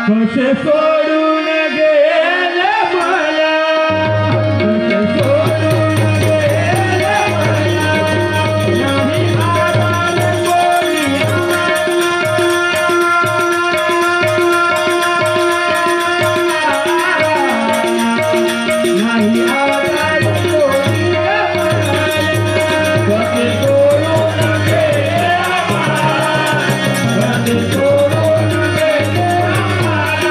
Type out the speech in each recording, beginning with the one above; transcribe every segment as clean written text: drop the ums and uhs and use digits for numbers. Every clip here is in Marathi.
कसे सोडून गेले मला, कसे सोडून गेले मला, नाही आधार कोणी नाही आधार कोणी कसे सोडून गेले मला, कसे सोडून गेले मला.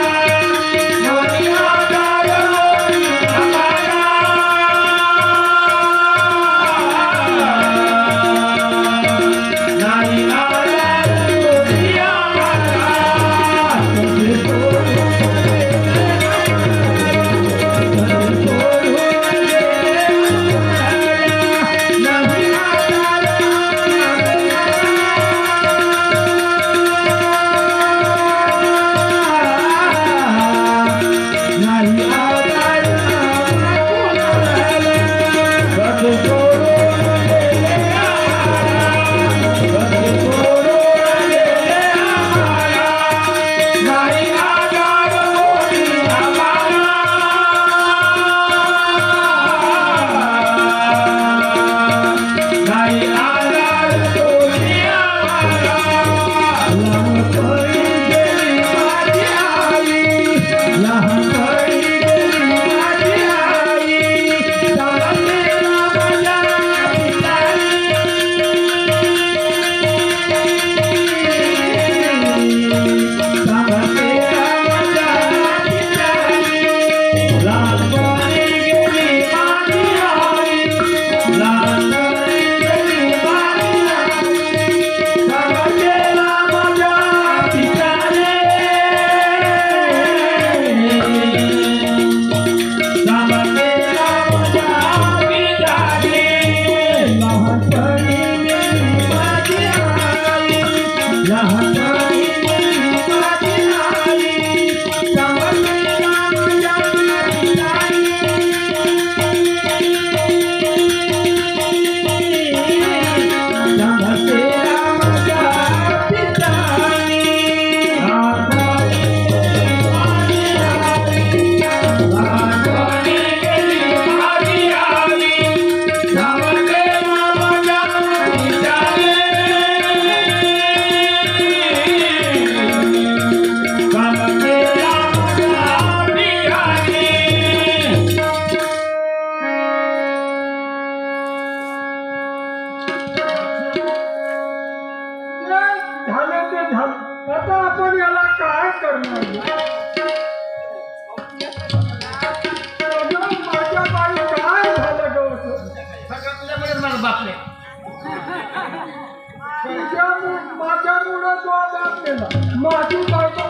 झालं ते झालं, आता आपण याला काय करणार? माझ्या बाई काय झालं ग? सगळं मला बापले माझ्यामुळे तो बाप गेला, माझी बायको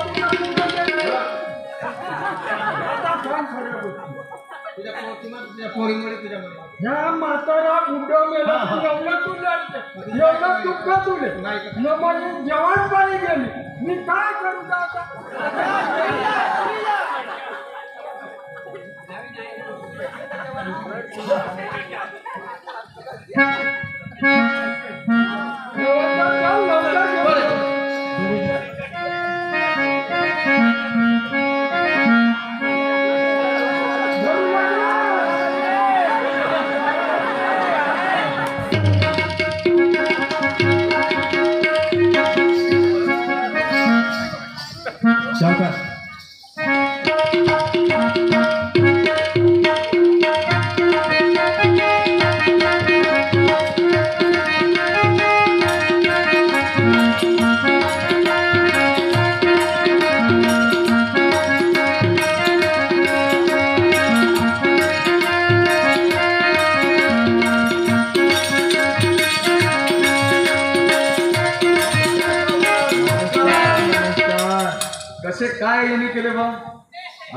तुझ्या पोरीमुळे तुझ्यामुळे ह्या म्हातारा बुड्डा मेला, एवढं तू लढते, एवढं दुःख तुले न म्हणून जेवण पाणी गेली, मी काय करू आता? कसे काय येणे केले बा?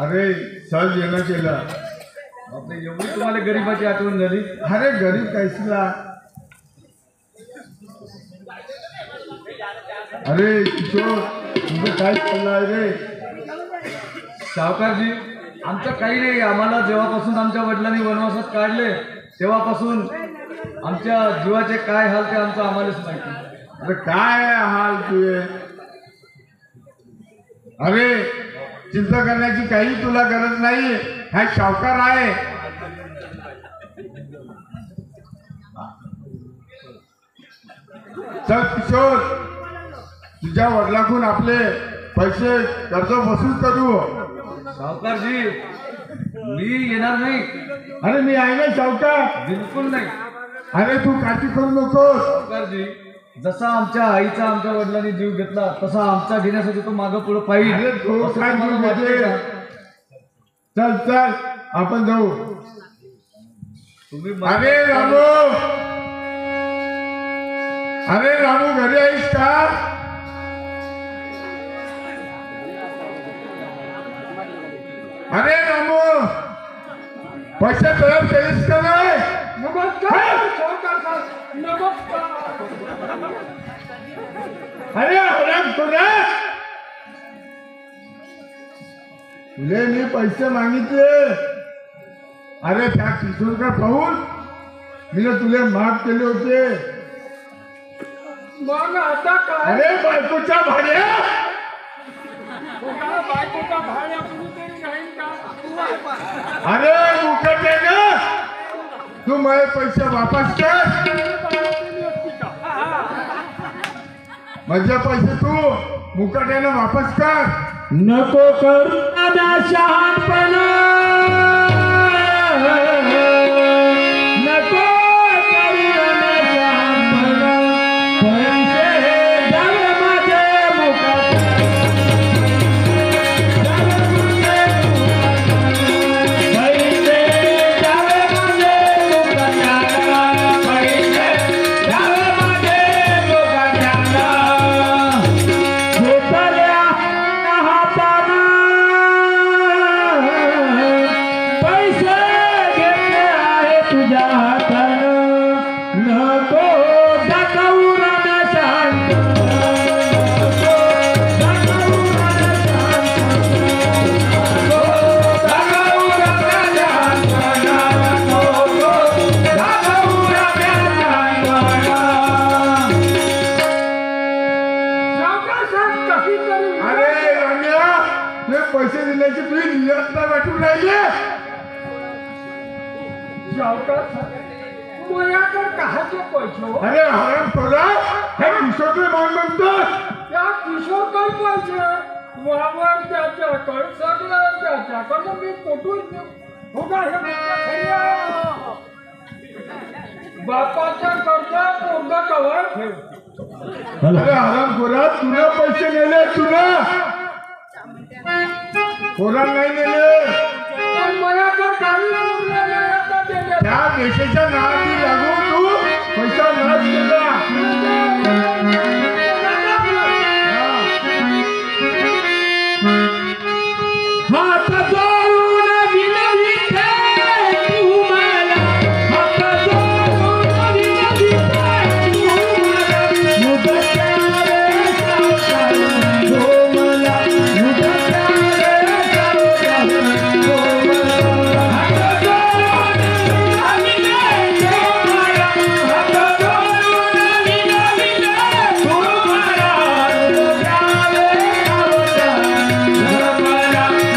अरे सहज येणं केलं. आपले एवढी तुम्हाला गरीबाची आठवण झाली? अरे गरीब कैसला. अरे किशोर तुझं काय चाललं आहे रे? सावकारजी आमचं काही नाही. आम्हाला जेव्हापासून आमच्या वडिलांनी वनवासात काढले तेव्हापासून आमच्या जीवाचे काय हाल ते आमचं आम्हालाच माहिती. अरे काय हाल तुझे? अरे चिंता करण्याची काही तुला गरज नाही. हा सावकार आहे. चल किशोर तुझ्या वडिलांकडून आपले पैसे कर्ज वसूल करू. सावकारजी मी येणार नाही. अरे मी आहे ना सावकार. बिलकुल नाही. अरे तू काळजी करू नकोस. सावकारजी जसा आमच्या आईचा आमच्या वडिलांनी जीव घेतला तसा आमचा घेण्यासाठी तो मागं पुढे पाहिजे. अरे तो काय जीव घेते? चल चल आपण जाऊ. तुम्ही अरे रामू, अरे रामू घरी आहेस का? अरे रामू पैसे तयार केलीस का नाही? नमस्कार सावकार, नमस्कार. अरे हराम खोरा, तुले मी पैसे मागितले. अरे त्या किशोरका पाहून मी तुले माफ केले होते. मग आता काय? अरे बायकोच्या भाड्या, बायकोचा भाड्या कुठेतरी नाही का? अरे मुकट आहे ना तू, माझे पैसे वापस कर. माझे पैसे तू मुकट्यानं वापस कर. नको करू ना शहाणपणा, नको करू ना शहाणपणा. पैसे द्यावे माझे मुखात, पैसे द्यावे माझे मुखात, पैसे द्यावे माझे मुखात. घेतल्या हातानं पैसे घेतले आहे तुझ्या हातानं. नको दाखवू ना शांत, नको दाखवू ना शांत, नको दाखवू ना शांत, नको दाखवू ना शांत. अरे रम्या, ते पैसे दिल्याची तुझी नियत नाही वाटून राहिली. माझ्याकडे काहाचे पैसे हो? अरे हराम खोरा, हे किशोरचे मान म्हणतात. त्या किशोरकर पैसे वावर त्याच्याकडे, सगळं त्याच्याकडे. मी कुठून देऊ? हो का, हे माझं खरी आहे. बापाच्या कर्ज पोरगा कवर ठेव. अरे आराम खोरा तुला पैसे नेले तुला खोरा नाही नेले पण मला तर काही उरलं नाही आता त्याच्यात. त्या देशाच्या नावाची लागू तू पैसा नाच केला हात जोडून विनविते तुम्हाला, हात जोडून विनविते तुम्हाला, मुदत्या रे सावकार हो मला, मुदत्या रे सावकार हो मला. हात जोडून विनविते तुम्हाला, हात जोडून विनविते तुम्हाला, मुदत्या रे सावकार हो मला.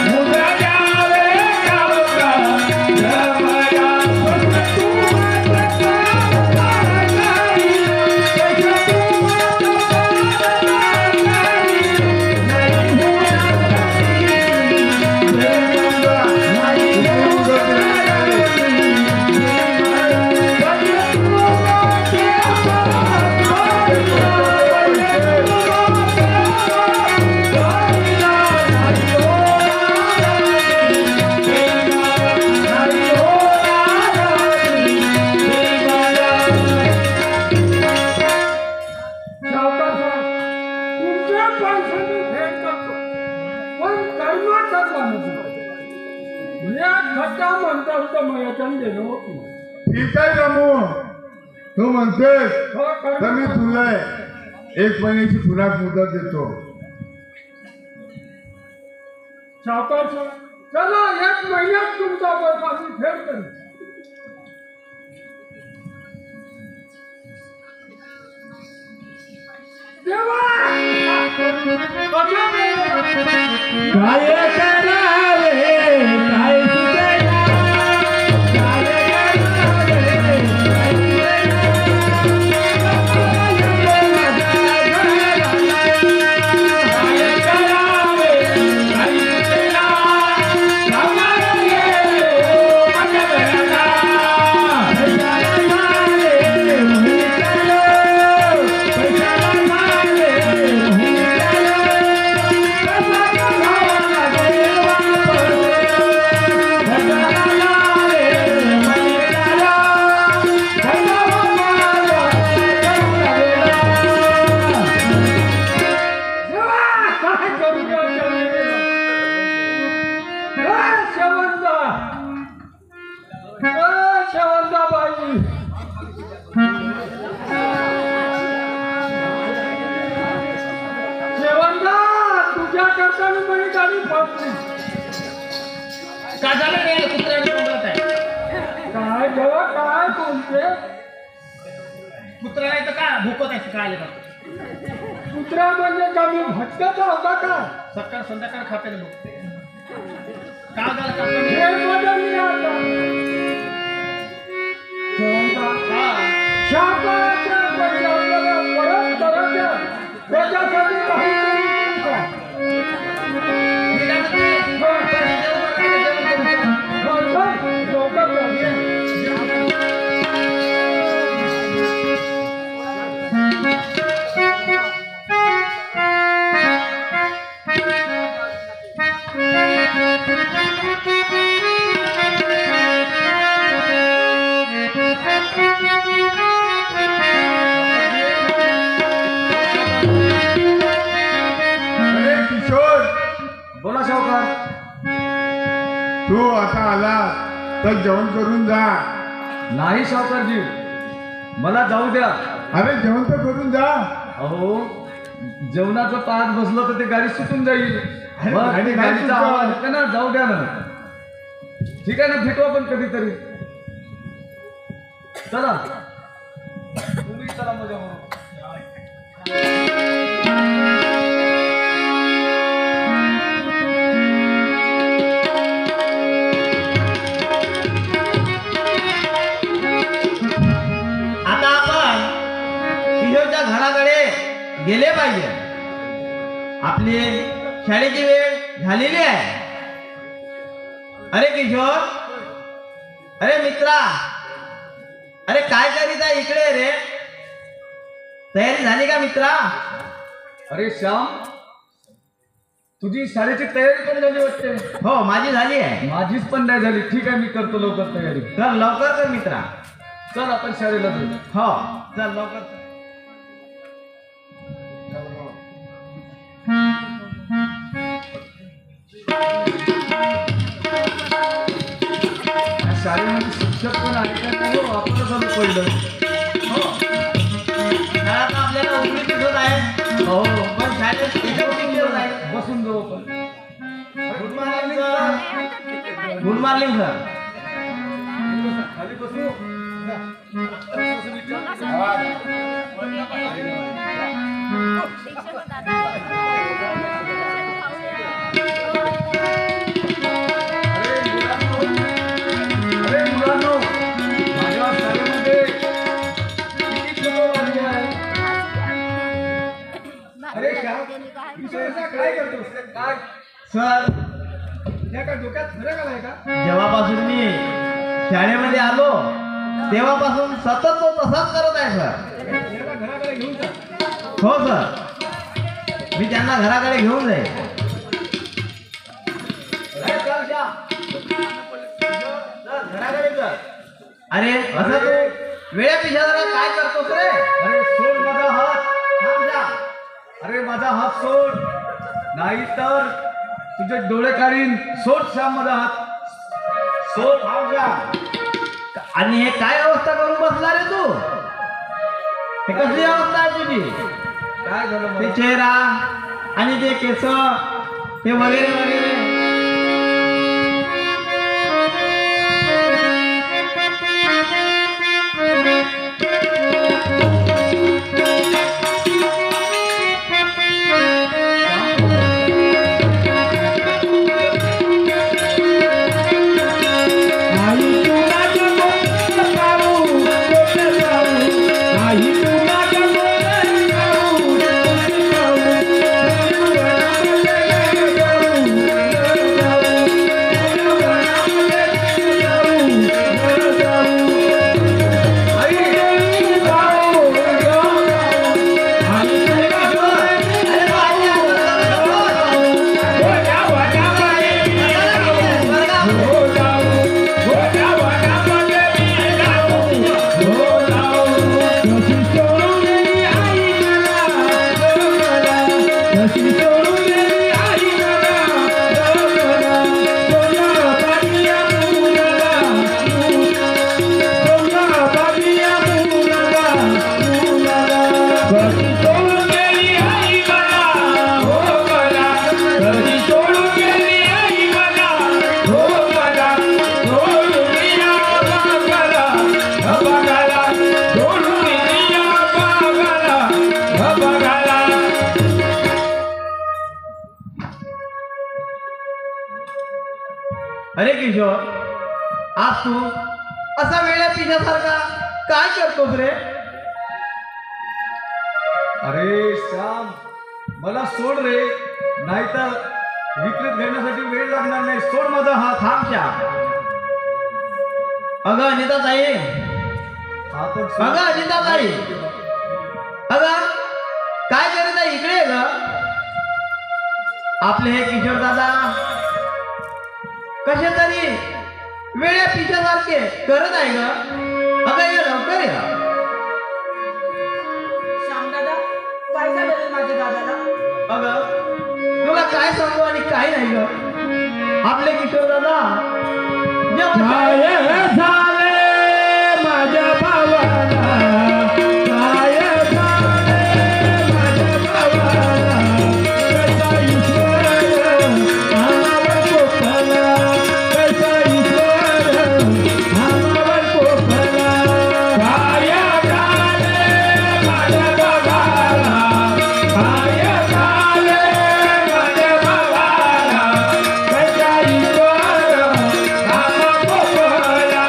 ठीक आहे रमू तू म्हणतेस तर मी तुला 1 महिन्याची खुराक मुदत देतो सावकार चला 1 महिन्यात तुमचा पैसा मी फेड करेन. देवा काय करावे काय सुचेना, काय करावे का झालं रे कुत्र्याने बोलत आहे काय जेव्हा काय बोलते कुत्रा नाही तर का भुकत आहे काय कुत्रा म्हणजे का मी भटकत होता का सकाळ संध्याकाळ खाते ना मग का झालं का हे बदलली आता हा शापाच्या पैसे आपल्याला परत करायच्या त्याच्यासाठी काहीतरी करू का? मी काय म्हणते? लवकर जा. अरे किशोर बोला सावकार. तू आता आला तर जेवण करून जा नाही सावकारजी, मला जाऊ द्या. अरे जेवण तर करून जा अहो जेवणाचं ताट बसलं तर ते गाडी सुटून जाईल. अरे, मग गाडी ते नाही गाडीचा सुटणार. आवाज येतो ना, जाऊ द्या ना. ठीक आहे ना, भेटू आपण कधीतरी. चला तुम्ही चला मजा म्हणून. आता आपण किशोरच्या घराकडे गेले पाहिजे. आपली शाळेची वेळ झालेली आहे. अरे किशोर, अरे मित्रा, अरे काय करीत आहे इकडे रे? तयारी झाली का मित्रा? अरे श्याम, तुझी शाळेची तयारी पण झाली वाटते. हो माझी झाली आहे. माझीच पण नाही झाली. ठीक आहे, मी करतो लवकर तयारी. चल लवकर कर मित्रा. चल आपण शाळेला जाऊ. हो चल लवकर कर. या शाळेमध्ये शिक्षक पण आहे का नाही हो, आपलं चालू पहिलं. शाळा तर आपल्याला उघडी दिसत आहे. हो, पण शाळेत एका दिवस आहे. बसून जाऊ आपण. Good morning sir. Good morning sir. खाली बसू. अरे मुलांनो, माझ्या शाळेमध्ये किती फोटो लागले आहेत. अरे काय करतोस? काय सर त्या का डोक्यात फरक आलाय का? जेव्हापासून मी शाळेमध्ये आलो तेव्हापासून सतत तो तसाच करत आहे सर. याला घराकडे घेऊन जा. हो सर, मी त्यांना घराकडे घेऊन जाईल. अरे चल जा. घराकडे चल. अरे असं तू वेळा पिशाला काय करतोस रे? अरे सोड माझा हात. थांब जा. अरे माझा हात सोड, नाही तर तुझे डोळे काढीन. सोड श्याम माझा हात. सोड. थांब जा. आणि हे काय अवस्था करून बसला रे तू? हे कसली अवस्था आहे तुझी? काय झालं ते मला? चेहरा आणि ते केस हे वगैरे वगैरे. अरे किशोर, आज तू असा वेळ्या पिण्यासारखा काय करतोस रे? अरे श्याम, मला सोड रे, नाहीतर विक्रीत घेण्यासाठी वेळ लागणार नाही. सोड माझा हात. थांबच्या. अगं अनिताताई, आपण अगं अनिताताई, अगं काय करत आहे इकडे ग? आपले हे किशोर दादा कसे तरी वेळ्या पिशासारखे करत आहे ग. अगं ये लवकर या. श्याम दादा, काय झालं रे माझ्या दादाला? अगं तुला काय सांगू आणि काय नाही ग. आपले किशोर दादा काय झाले माझ्या भावाला, काय झाले माझ्या भावाला, कसा ईश्वर आम्हावर कोपला, कसा ईश्वर आम्हावर कोपला. काय झाले माझ्या भावाला, काय झाले माझ्या भावाला, कसा ईश्वर आम्हा कोपला.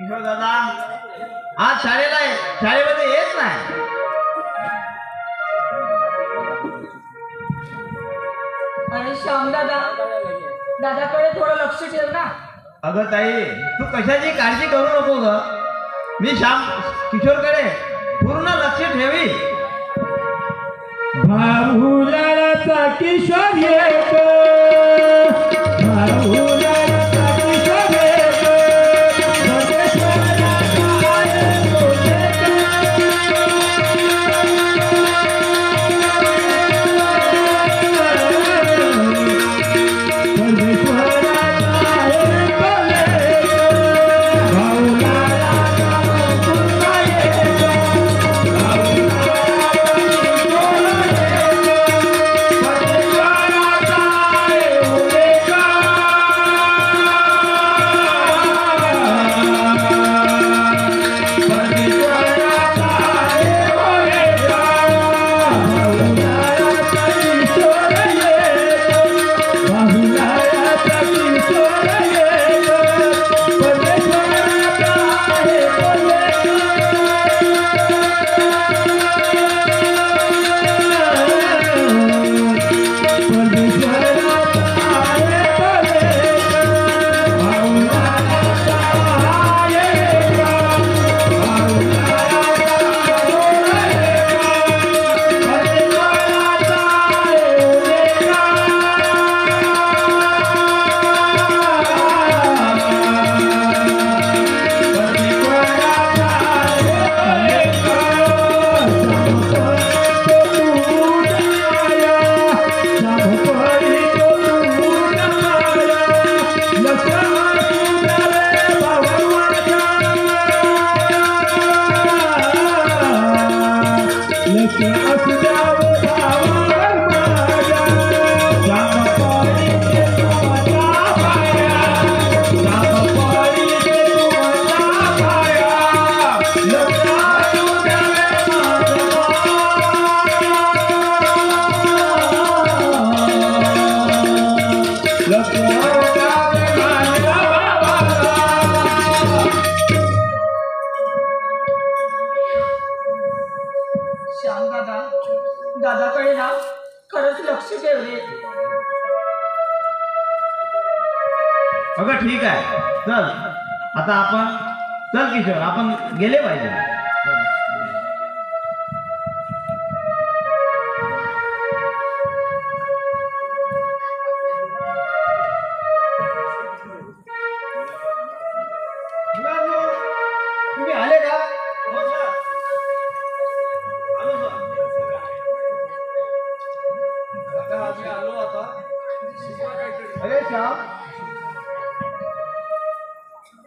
किशोर दादा आज शाळेमध्ये येत नाही. अरे श्याम दादा, दादाकडे थोडं लक्ष ठेव ना. अगं ताई तू कशाची काळजी करू नको ग. मी किशोरकडे पूर्ण लक्ष ठेवी. भाऊलाचा किशोर येतो, भाऊलाचा किशोर येतो, परमेश्वराचा येतो येतो. परमेश्वराचा येतो येतो, भाऊलाचा पुन्हा येतो, श्याम दादा, दादाकडे ना खरंच लक्ष ठेव रे. अगं ठीक आहे चल आता चल किशोर आपण गेले पाहिजे. तुम्ही आले का? आता आम्ही आलो आता. अरे श्याम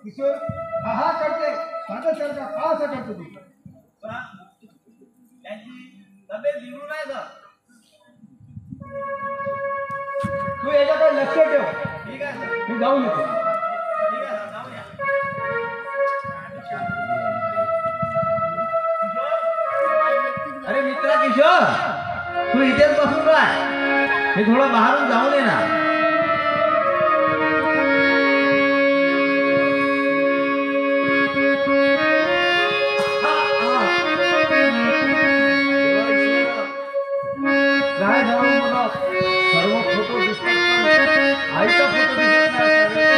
किशोर हा करते माझा सरकार का असं करतो तू? त्यांची तब्येत बिघडू नाही का? तू याच्याकडे लक्ष ठेव. ठीक आहे सर. मी जाऊन येतो. ठीक आहे सर जाऊया. अरे मित्रा किशोर तू इथेच बसून राह. मी थोडं बाहेरून जाऊन येणार. काय जाऊन मला सर्व फोटो दिसतात पण आईचा फोटो दिसत नाही.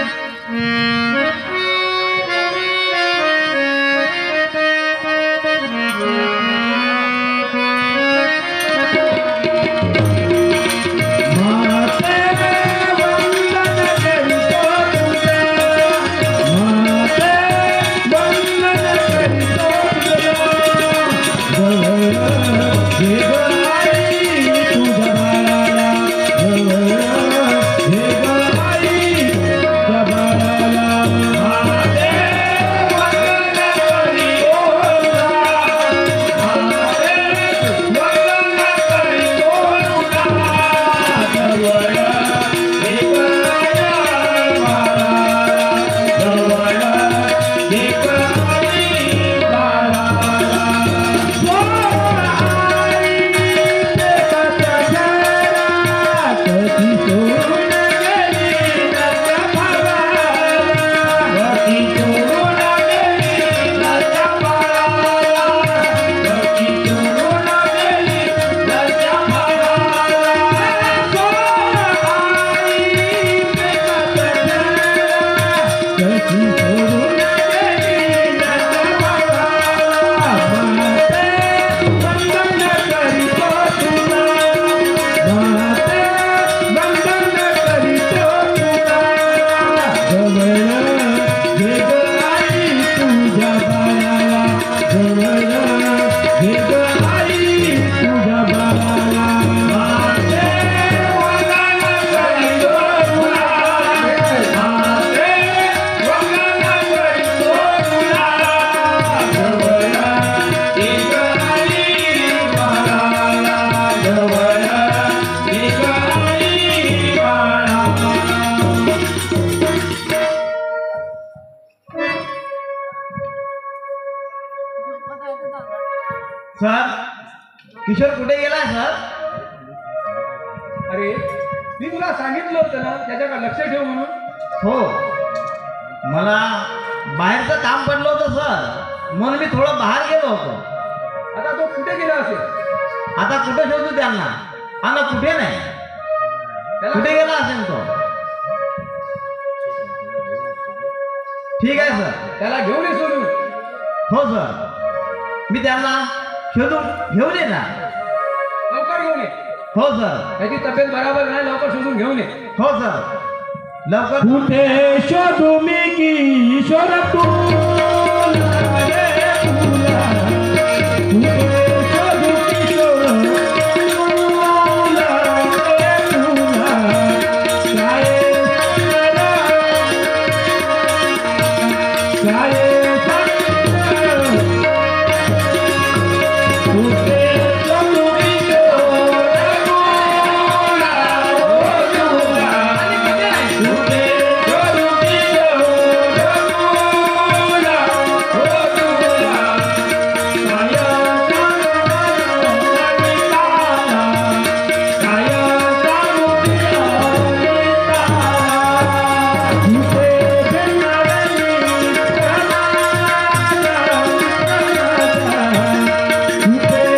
सर किशोर कुठे गेलाय सर? अरे मी तुला सांगितलं होतं ना त्याच्याकडे लक्ष ठेव म्हणून. हो मला बाहेरचं काम पडलं होतं सर, म्हणून मी थोडं बाहेर गेलो होतो. आता तो कुठे गेला असेल? आता कुठे शोधू त्यांना? हा ना कुठे नाही, कुठे गेला असेल तो? ठीक आहे सर. त्याला घेऊन ये सोडून. हो सर मी त्यांना शोधून घेऊन येणार. लवकर घेऊन ये. हो सर. त्याची तब्येत बरोबर नाही, लवकर शोधून घेऊन ये. हो सर लवकर. कुठे शोधू मी किशोर तुला रे तुला, कुठे शोधू किशोर तुला रे तुला, काय कुठे शोधू किशोर तुला, ओ तुला, कुठे शोधू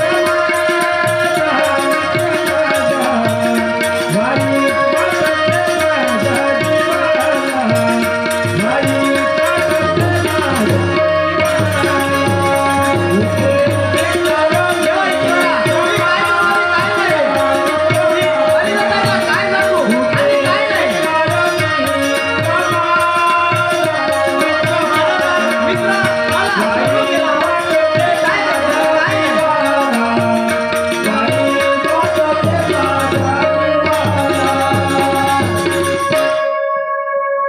किशोर तुला, ओ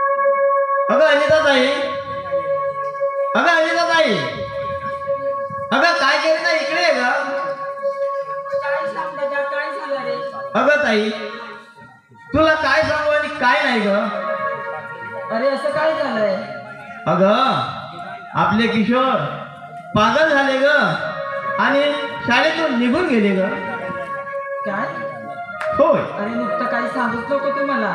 तुला, अगं अनिताताई, अगं अनिताताई, अगं काय केलं ना इकडे आहे ग. काय सांग दादा, काय झालं रे? अगं ताई तुला काय सांगू आणि काय नाही ग. अरे असं काय झालंय? अगं आपले किशोर पागल झाले ग आणि शाळेतून निघून गेले ग. काय? होय अरे नुकतं काही सांगत नको तू मला.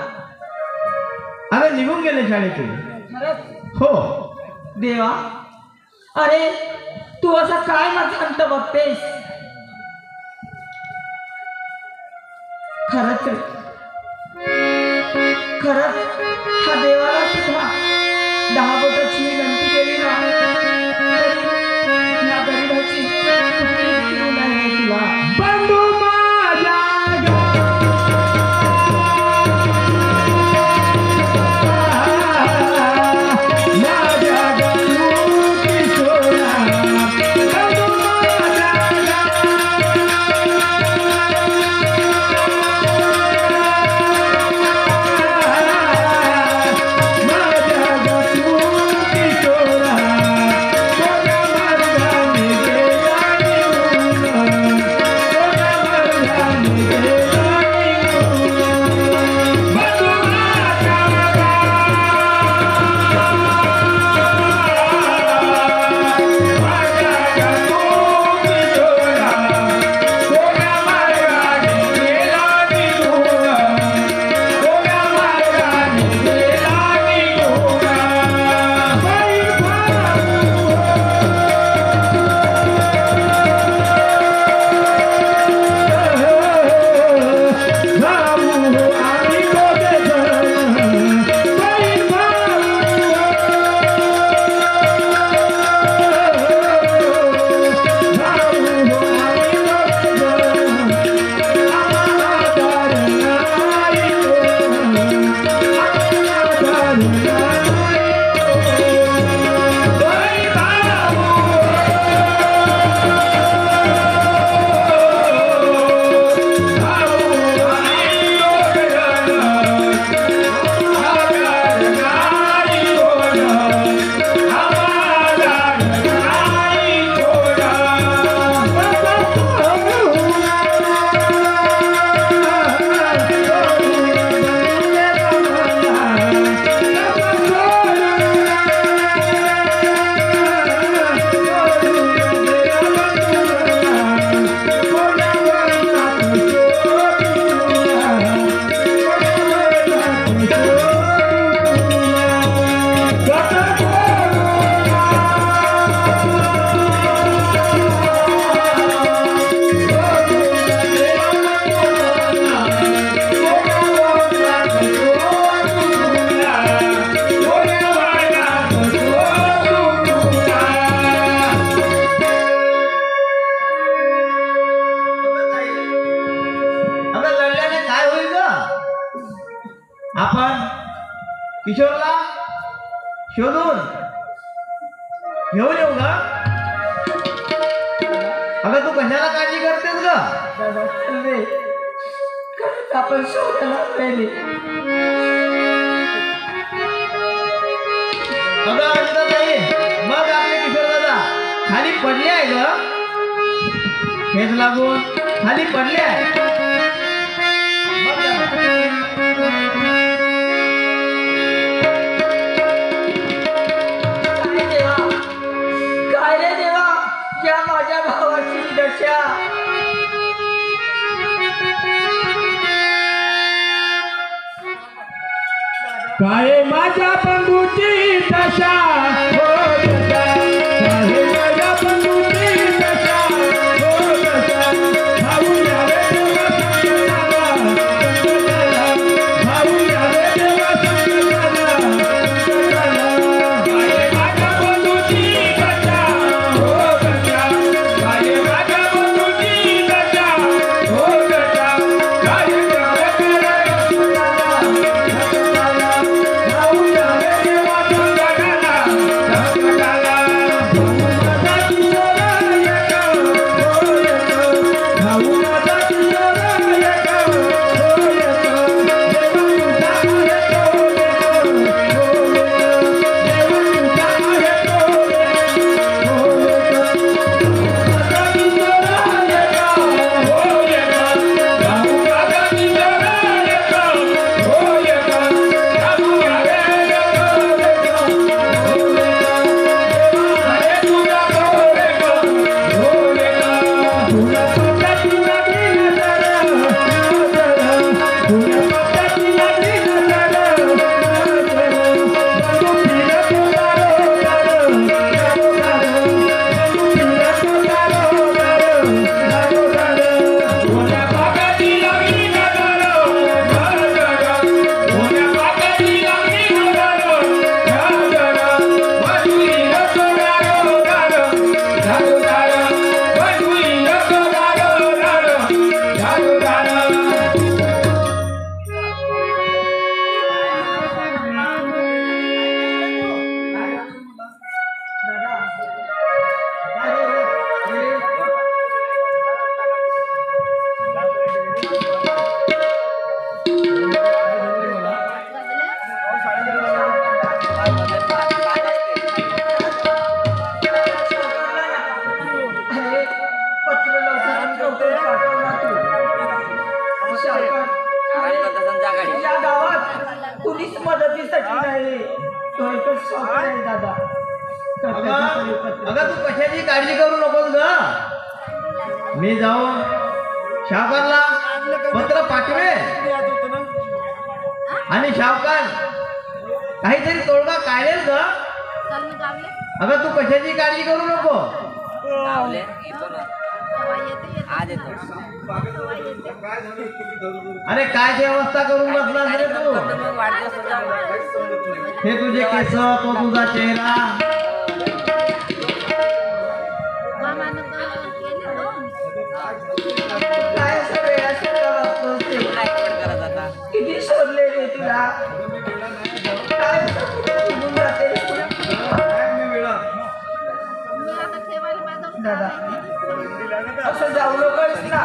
अगं निघून गेले शाळेतून. खरंच? हो देवा, अरे तू असं काय माझं अंत बघतेस? खरंच रे, खरंच हा देवाला सुद्धा 10 बोटाची विनंती केली ना तरी या गरीबाची कुठलीच किव नाही तुला. बंधू माझ्या माझ्या गणू किशोरा, बंधू माझ्या शोधून घेऊन येऊ का? अगं तू कशाला काळजी करतेस ग? दादा चल रे खरंच आपण शोधायला पहिले अगं अंतर नाही मग आपले किशोर दादा खाली पडले आहे ग. हेच लागून खाली पडले आहे. बघ जरा. काय देवा काय रे देवा या माझ्या भावाची दशा काय माझ्या बंधूची दशा हो दशा काय माझ्या बंधूची दशा हो दशा भाऊ यावे देवा संकटाला भाऊ यावे देवा संकटाला काय माझ्या बंधूची दशा हो दशा काय माझ्या बंधूची दशा हो दशा काय यावे या गावात कुणीच मदतीसाठी नाही तो एकच शॉप आहे दादा अगं तू कशाची काळजी करू नकोस ग. मी जाऊन शाहकारला पत्र पाठवे आणि शाहकार काहीतरी तोडगा काढेल ग. अगं तू कशाची काळजी करू नको. अरे काय व्यवस्था करून बसलास रे तू. हे तुझे केस तो तुझा चेहरा काय असं वेळाचं किती शोधले रे तुला काय असं कुठे निघून जाते रे तुला? दादा असं जाऊ नकोस ना.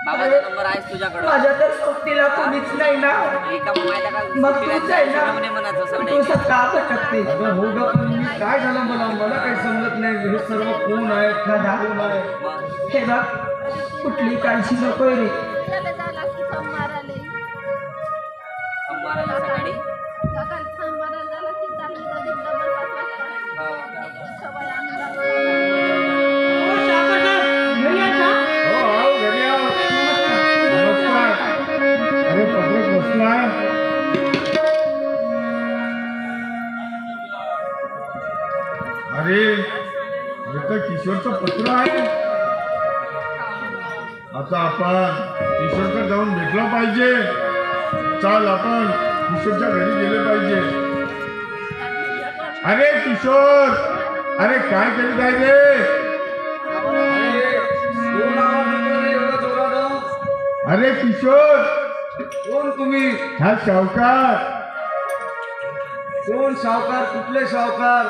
बाबाचा नंबर आहेस तुझ्याकडे. माझ्या तर सोबतीला कोणीच नाही ना. एका माहिती का मग तूच आहे ना म्हणायचं तू सगळे सगळा भटकते. अगं हो ग पण मी काय झालं मला काही समजत नाही. हे सर्व कोण आहे दादा कोण आहे. हे बघ कुठली काळजी नकोय रे. मारायला सकाळी हो आओ घरी आओ. नमस्कार. अरे पत्रक बसलाय. अरे हे तर किशोरचं पत्र आहे. आता आपण किशोरकडे जाऊन भेटलो पाहिजे. चाल आपण किशोरच्या घरी गेले पाहिजे. अरे किशोर अरे काय करीत आहे रे. अरे किशोर कोण तुम्ही. हा सावकार कोण सावकार कुठले सावकार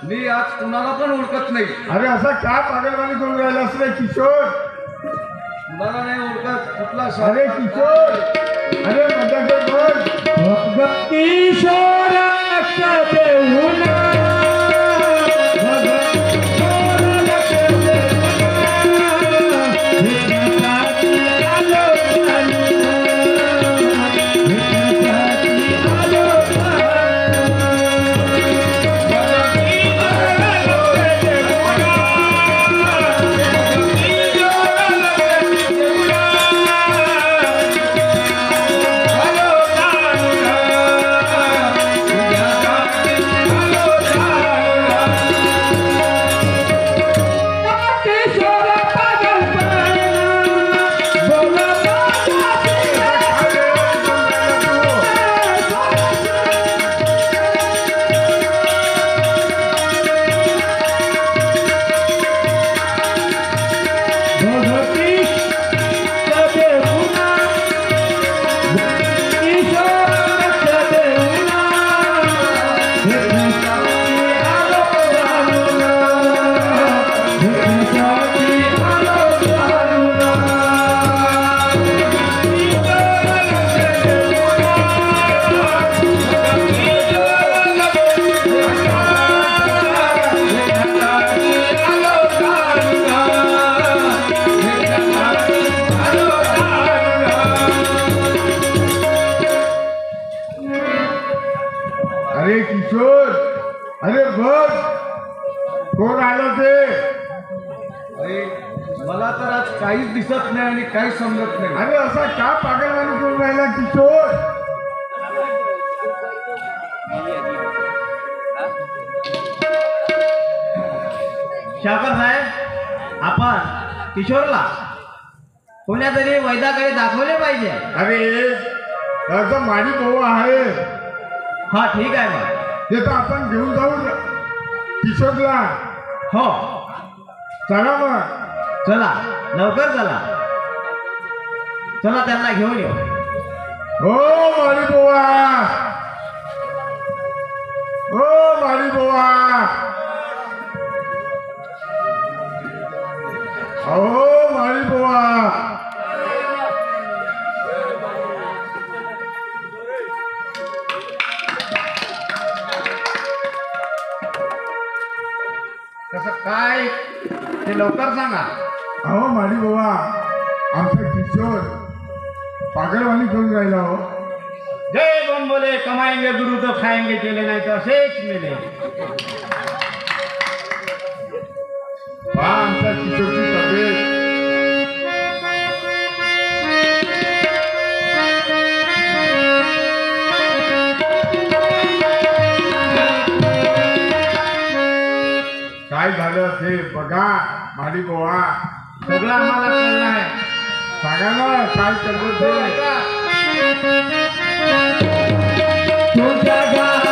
मी आज कुणाला पण ओळखत नाही. अरे असा का पागलवाणी करून राहिलास रे किशोर? कुणाला नाही ओळखत कुठला अरे सावकार किशोर, अरे मजा कर बघ. किशोर लक्ष देऊन अरे किशोर, अरे बघ कोण आलं ते. अरे मला तर आज काहीच दिसत नाही आणि काहीच समजत नाही. अरे असा का पागलवाणी करून राहिला किशोर? शाकर साहेब आपण किशोरला कोण्या तरी वैद्याकडे दाखवले पाहिजे. अरे त्याचा माडी भाऊ आहे, हा ठीक आहे मग. ते तर आपण घेऊन जाऊ किशोरला. हो चला मग. चला लवकर चला. चला त्यांना घेऊन येऊ. हो माडी बुवा, हो माडी बुवा, हो माडी बुवा. कसं काय ते लवकर सांगा. अहो माडी बुवा, आमचा किशोर पागलवाणी करून राहिला हो. जय बम बोले कमाएंगे गुरु तो खाएंगे केले नाही तर असेच मेले. पहा आमच्या किशोरची तब्येत. काय झालं ते बघा माडी बुवा. सगळं आम्हाला कळलं आहे. सांगा ना काय चाललं ते. तुझ्या गावात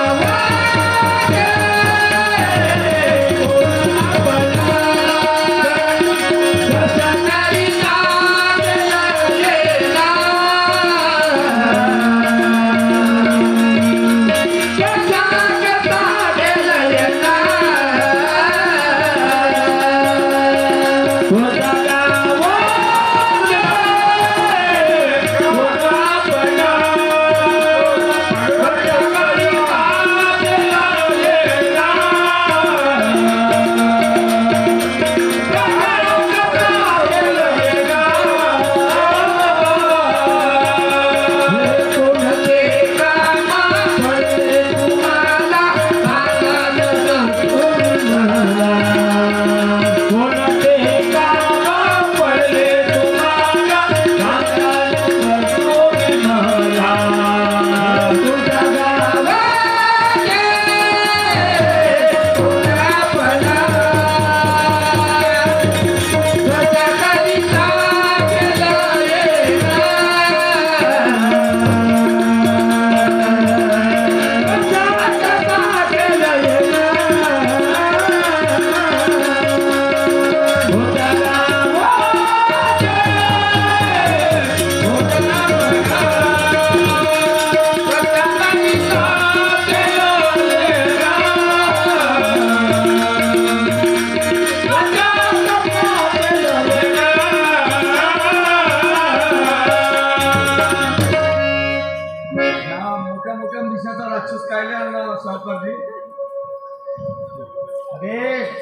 अरे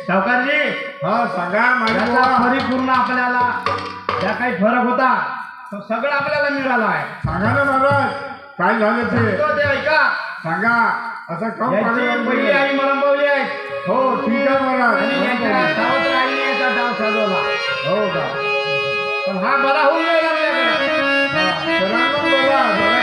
सावकारजी, हा सांगा माझी याचा बुवा. परिपूर्ण आपल्याला ज्या काही फरक होता तो सगळं आपल्याला मिळाला आहे. सांगा ना महाराज काय झालं ते तो ते ऐका. सांगा असं कम याची पहिली आई मरंबवली आहे हो ठीक आहे महाराज आणि याच्या सावत्र आईने याचा डाव साजवला. हो का पण हा बरा होऊन गेला आपल्याकडे. जरा मग बोला, जरा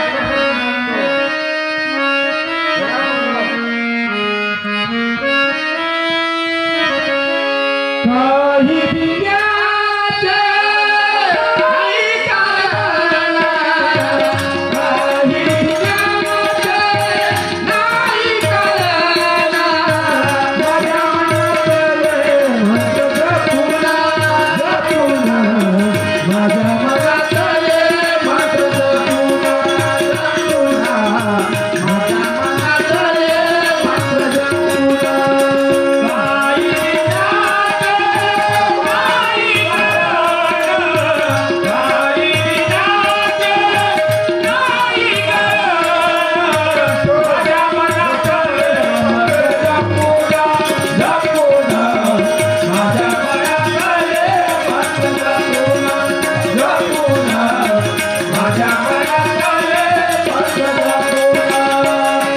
काही बियाचे काही कारण, काही बियाचे नाही कारण. माझ्या मनातले म्हणत जपूना, जपूना. माझ्या मनातले म्हणत जपूना, जपूना. माझ्या मनातले म्हणत जपूना. काही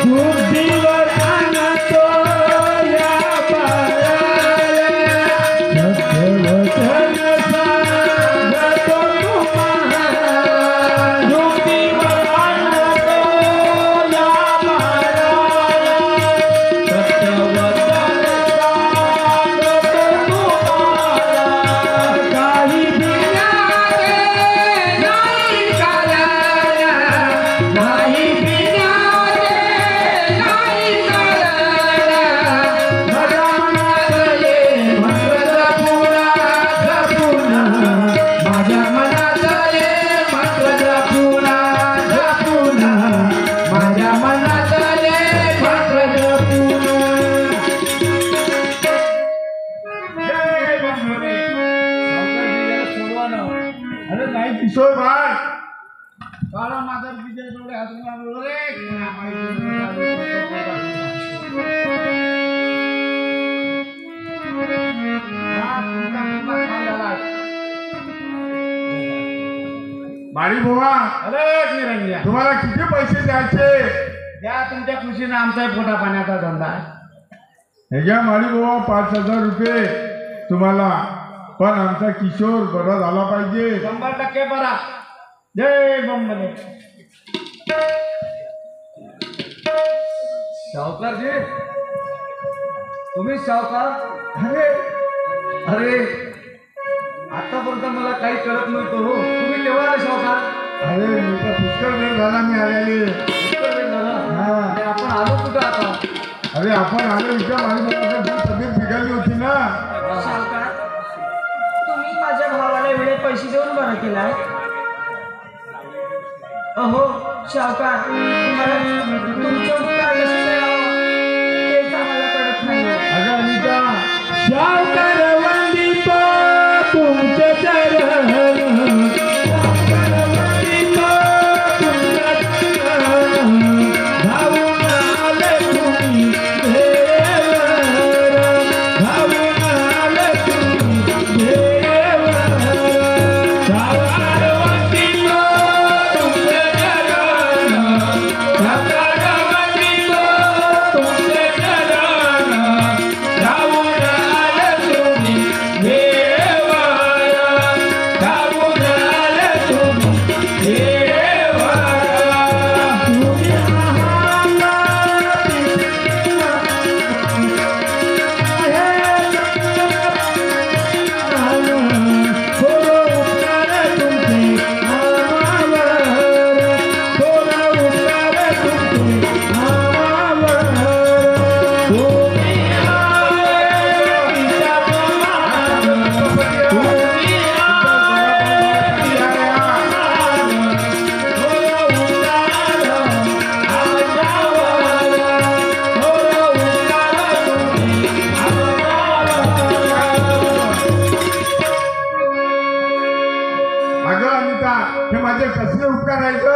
बुद्धीवर आणतो या किशोर भाई काळा माधर विजय डोळे हसून आलो रे. माळी बुवा अरे निरंजन, तुम्हाला किती पैसे द्यायचे द्या तुमच्या खुशीने आमचा पोटा पाण्याचा धंदा आहे. हे घ्या माळी बुवा 5,000 रुपये तुम्हाला. पण आमचा किशोर बरा झाला पाहिजे. 100% बरा. जय बंबले. सावकारजी, तुम्ही सावकार? अरे अरे आतापर्यंत मला काही कळत नव्हतं हो. तुम्ही केव्हा आले सावकार? अरे मी तर पुष्कळ वेळ झाला मी आलेले. इतकं वेळ झाला? हा. आणि आपण आलो कुठं आता? अरे आपण आलो इथं माळी बुवा तब्येत बिघडली होती ना. सावकार, तुम्ही माझ्या भावाला वेळेत पैसे देऊन बरं केलाय. अहो सावकार, तुम्हाला तुमचं उपकार कसे करावं तेच आम्हाला कळत नाही. अगं अनिता सावकार वंदितो तुमचे चरण, सावकार वंदितो तुमचे चरण. धावून आले तुम्ही देवर, धावून आले तुम्ही देवर. सावकार वंदितो तुमचे चरण, सावकार वंदितो तुमचे चरण. धावून आले तुम्ही देवर, धावून आले तुम्ही देवर. तुम्ही अगं अनिता हे माझे कसले उपकार आहे ग.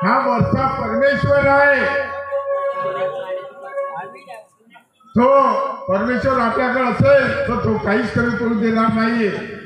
हा वरचा परमेश्वर आहे. तो परमेश्वर आपल्याकडे असेल तर तो काहीच कमी करू देणार नाहीये.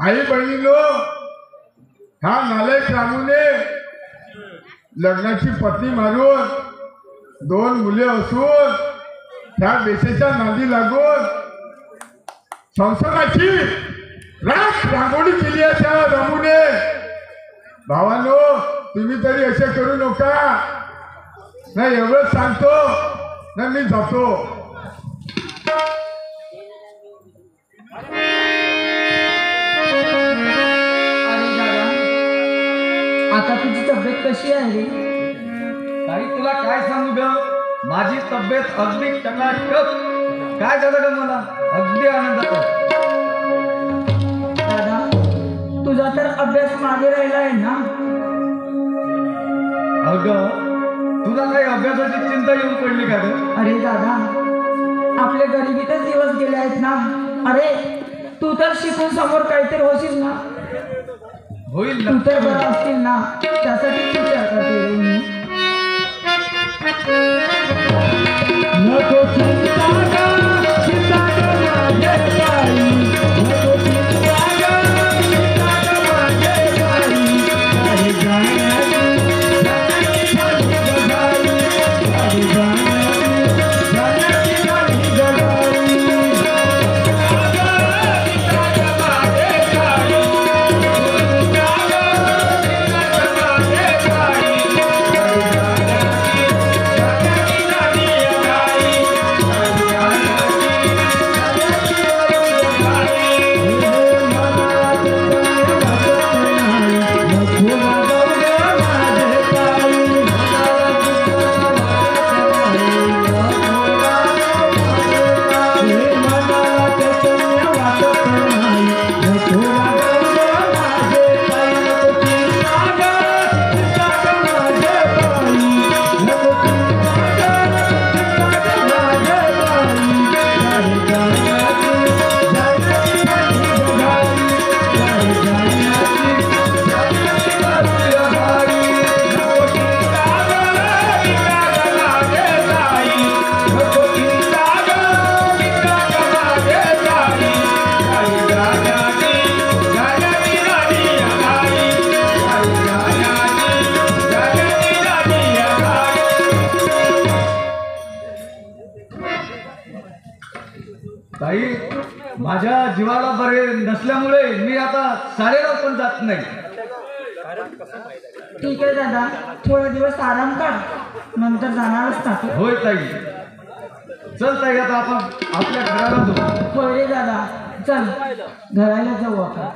आई बहिणीनो, हा नालायक रामूने लग्नाची पत्नी मारून 2 मुले असून त्या बेसेच्या नादी लागून संसाराची रांगोळी केली आहे त्या रामूने. भावानो, तुम्ही तरी असे करू नका. नाही एवढंच सांगतो ना, मी जातो. आता तुझी तब्येत कशी आहे रे? ताई तुला काय सांगू ग, माझी तब्येत अगदी टकाटक. काय झालं ग मला, अगदी आनंदात. दादा, तुझा तर अभ्यास मागे राहिला आहे ना? अगं, तुला काही अभ्यासाची चिंता येऊन पडली का ग? अरे दादा, आपल्या गरिबीतच दिवस गेले आहेत ना. अरे तू तर शिकून समोर काहीतरी होशील ना. होईल तू ना. तर बरा असतील ना, त्यासाठी विचार करते रे मी. नको चिंता ग, चिंता ग माझे बाई. नको चिंता ग, चिंता ग माझे बाई. अरे जाण्याची झाली गजाई. अरे जाण्याची झाली गजाई. ताई, माझ्या जीवाला बरे नसल्यामुळे मी आता शाळेला पण जात नाही. ठीक आहे दादा, थोडे दिवस आराम कर, नंतर जाणारच ना तू. होय ताई. चल ताई, आता आपण आपल्या घराला जाऊ. होय चल घराला जाऊ आता.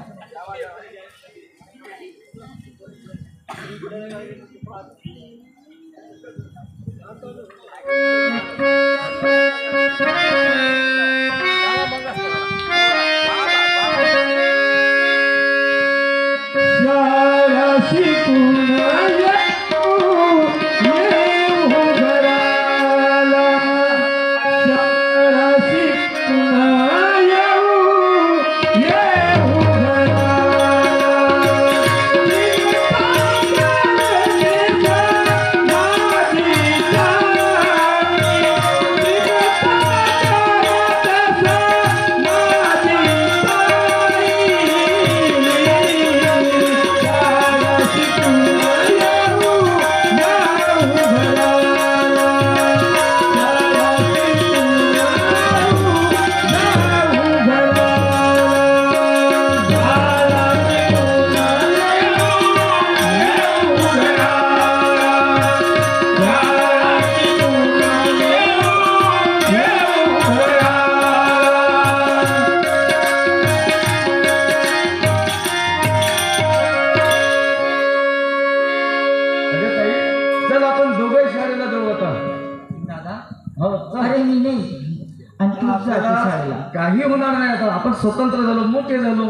काही होणार नाही. आता आपण स्वतंत्र झालो, मोठे झालो.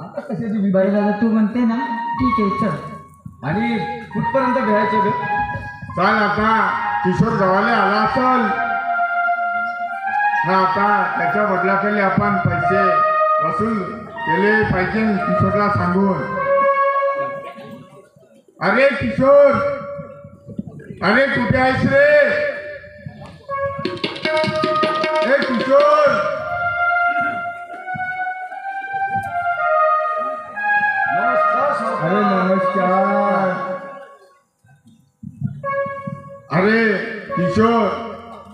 आता कशाची भीती? बरं दादा तू म्हणते ना, ठीक आहे चल. आणि कुठपर्यंत भ्यायचं ग? चाल आता किशोर गावाला आला असल ना, आता त्याच्या वडिलाकडे आपण पैसे वसूल केले पाहिजे किशोरला सांगून. अरे किशोर, अरे कुठे आहेस रे? ए किशोर, अरे नमस्कार. अरे किशोर,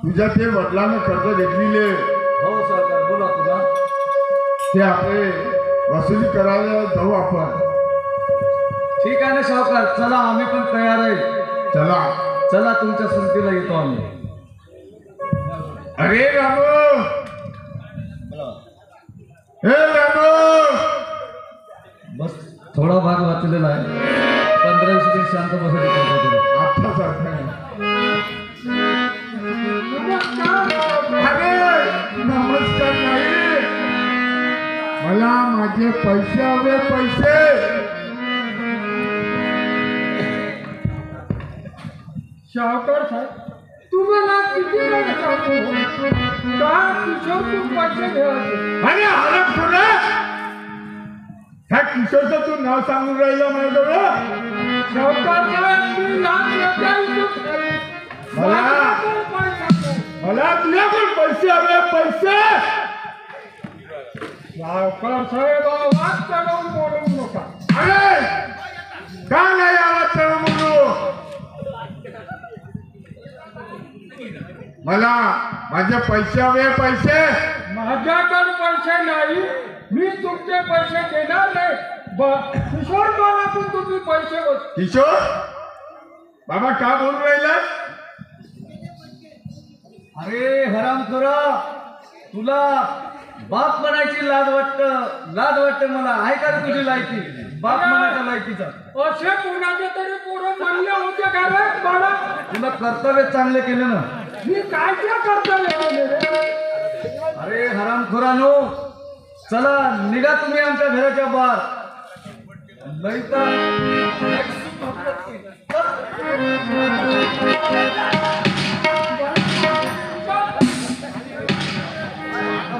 तुझ्या ते वडिलांना कर्ज घेतलेले, हो सरकार, बोला तुला. ते आपले वसुली करायला जाऊ आपण. ठीक आहे ना सावकार, चला आम्ही पण तयार आहे. चला चला तुमच्या सुरतीला येतो आम्ही. अरे रामू, हे रामू, बस थोडा भाग वाचलेला आहे. 15-20 दिवस शांत बसायचं. आता सारखं अरे नमस्कार नाही, मला माझे पैसे हवे, पैसे. सावकार साहेब, तुम्हाला किती वेळ सांगू का किशोर तू पैसे घ्यायचे? अरे हरप तुला ह्या किशोरचं तू नाव सांगून राहिलं माझ्याजवळ. सावकार साहेब, मी लहान लेकरं इथं मला तुझ्याकडे पैसे हवे, पैसे. सावकार साहेब, आवाज चढवून बोलू नका. अरे का नाही आवाज चढ म्हणू? मला माझे पैसे हवे, पैसे. माझ्याकडे पैसे नाही, मी तुमचे पैसे देणार नाही. किशोर बाबातून तुम्ही पैसे किशोर बाबा का बोलून राहिला? अरे हरामखोरा, तुला बाप म्हणायची लाज वाटतं मला. आहे का रे तुझी लायकी? बाप म्हणायच्या लायकीचा. असे कुणाचे तरी पोरं म्हणले होते का रे मला? तुला कर्तव्य चांगले केले ना. मी काय काय करता अरे हरामखोरानो, चला निघा तुम्ही आमच्या घराच्या बाहेर. नाही तर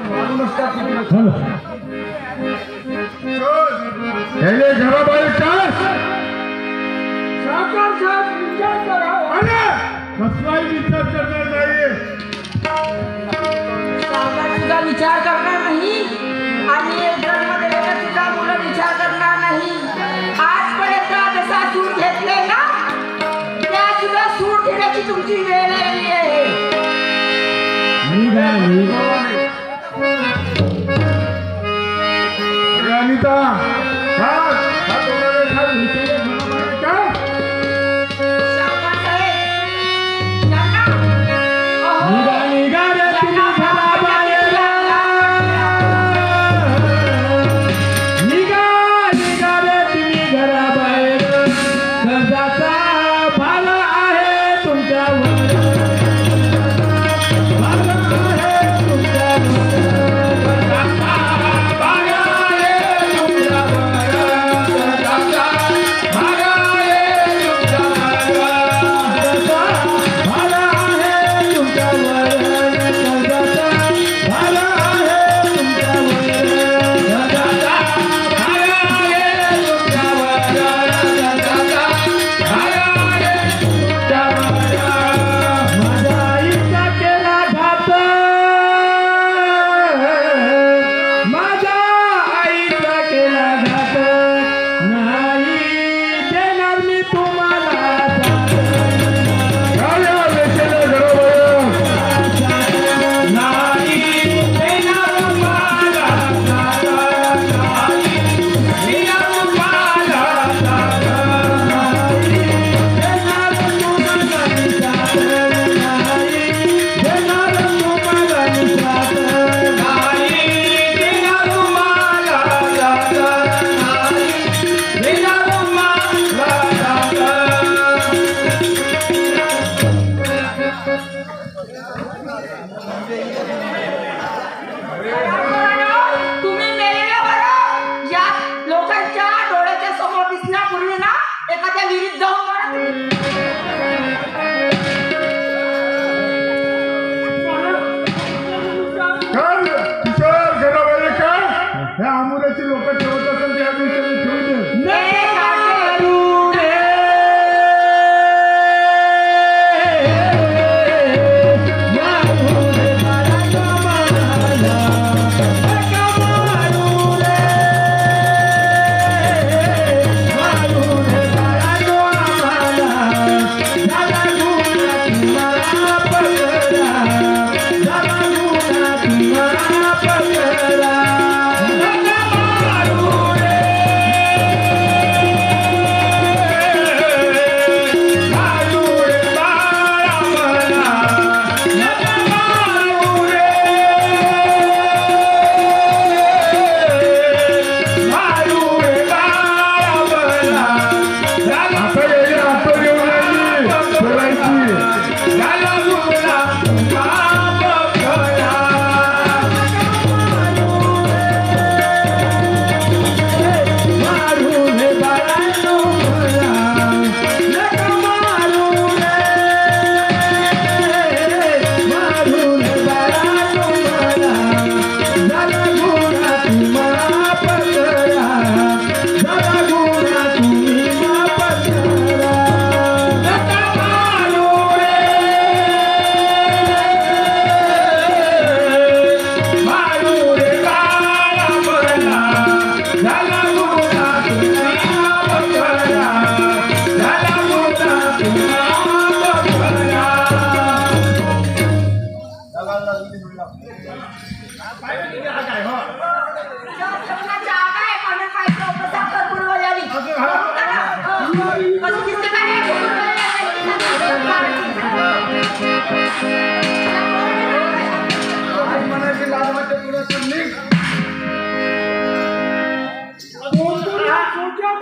मारूनच टाकू तुला. याले घराबाहेर काढ. सावकार साहेब, विचार करा. कसलाही विचार करणार नाही. सावकार तुझा विचार करणार नाही आणि एक जन्म दिलेला तुझा मुलं विचार करणार नाही. आजपर्यंत जसा सूट घेतले ना, त्या सुद्धा सूट घेण्याची तुमची वेळ आली आहे. अनिता सावकार साहेब, यांना अहो, यांना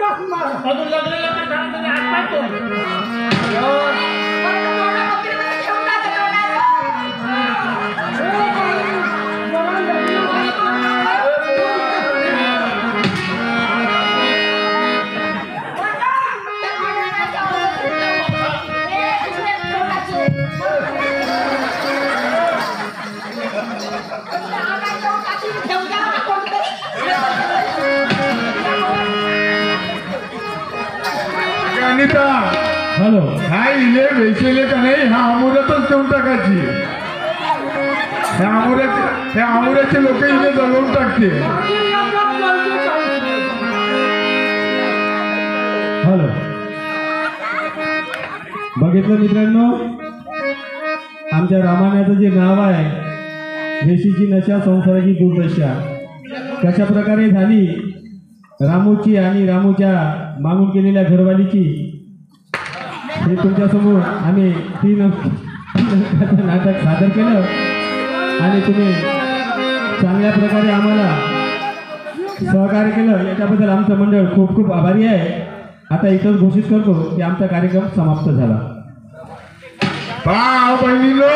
बस मारा. अजून लग्नाला तर काम तुम्ही हात पाहतो पण तुम्हाला बकरीमध्ये ठेवून टाकलं नाही. जरा अनिता हॅलो हा इले वेचेले का नाही ह्या आमुऱ्यातच देऊन टाकायची. ह्या आमुऱ्याचे लोक इले जळवून टाकते. हॅलो बघितलं मित्रांनो, आमच्या रामायणाचं जे नाव आहे देशीची नशा संसाराची दुर्दशा कशा प्रकारे झाली, रामूची आणि रामूच्या मागून केलेल्या घरवालीची, हे तुमच्यासमोर आम्ही 3 अंकाचं नाटक सादर केलं आणि तुम्ही चांगल्या प्रकारे आम्हाला सहकार्य केलं, याच्याबद्दल आमचं मंडळ खूप खूप आभारी आहे. आता इथंच घोषित करतो की आमचा कार्यक्रम समाप्त झाला. बहिणीनो